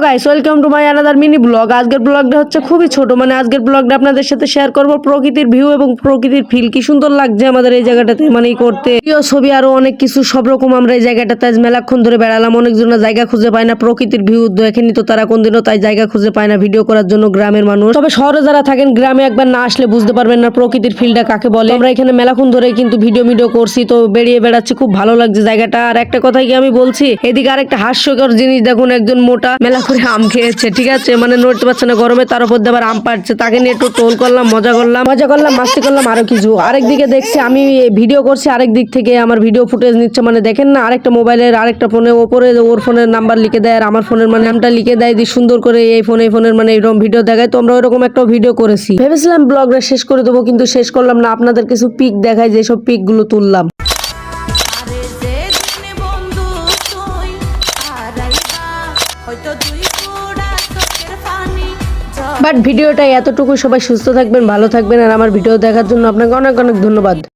Guys, welcome to my another mini blog. আজকের ব্লগটা হচ্ছে খুবই ছোট, মানে আজকের ব্লগটা আপনাদের সাথে শেয়ার করব প্রকৃতির ভিউ এবং প্রকৃতির ফিল। কি সুন্দর লাগছে আমাদের এই জায়গাটাতে, মানে করতে প্রিয় ছবি আরো অনেক কিছু সব রকম। আমরা এই জায়গাটাতে আজ মেলাক্ষণ ধরে বেড়ালাম, অনেকজন জায়গা খুঁজে পায় না, প্রকৃতির ভিউ দেখেনি তো তারা কোনদিনও, তাই জায়গা খুঁজে পায় না ভিডিও করার জন্য গ্রামের মানুষ। তবে শহরে যারা থাকেন, গ্রামে একবার না আসলে বুঝতে পারবেন না প্রকৃতির ফিলটা কাকে বলে। আমরা এখানে মেলাক্ষণ ধরে কিন্তু ভিডিও করছি, তো বেরিয়ে বেড়াচ্ছি, খুব ভালো লাগছে জায়গাটা। আর একটা কথাই কি আমি বলছি, এদিকে আর একটা হাস্যকর জিনিস দেখুন, একজন মোটা মেলা করে আম খেয়েছে, ঠিক আছে, মানে নড়তে পারছে না গরমে, তার উপর দিয়ে আবার আম পাড়ছে। তাকে নিয়ে একটু টোল করলাম, মজা করলাম মাস্তি করলাম আরো কিছু। আরেকদিকে দেখছি আমি ভিডিও করছি, আরেক দিক থেকে আমার ভিডিও ফুটেজ নিচ্ছে, মানে দেখেন না, আরেকটা মোবাইলের আরেকটা ফোনে ওপরে ওর ফোনের নাম্বার লিখে দেয় আর আমার ফোনের মানে নামটা লিখে দেয়, দিয়ে সুন্দর করে এই ফোনের মানে এরকম ভিডিও দেখায়। তো আমরা ওইরকম একটা ভিডিও করেছি, ভেবেছিলাম ব্লগটা শেষ করে দেবো, কিন্তু শেষ করলাম না। আপনাদের কিছু পিক দেখায়, যেসব পিক গুলো তুললাম। বাট ভিডিওটা এতটুকু। সবাই সুস্থ থাকবেন, ভালো থাকবেন, আর আমার ভিডিও দেখার জন্য আপনাকে অনেক অনেক ধন্যবাদ।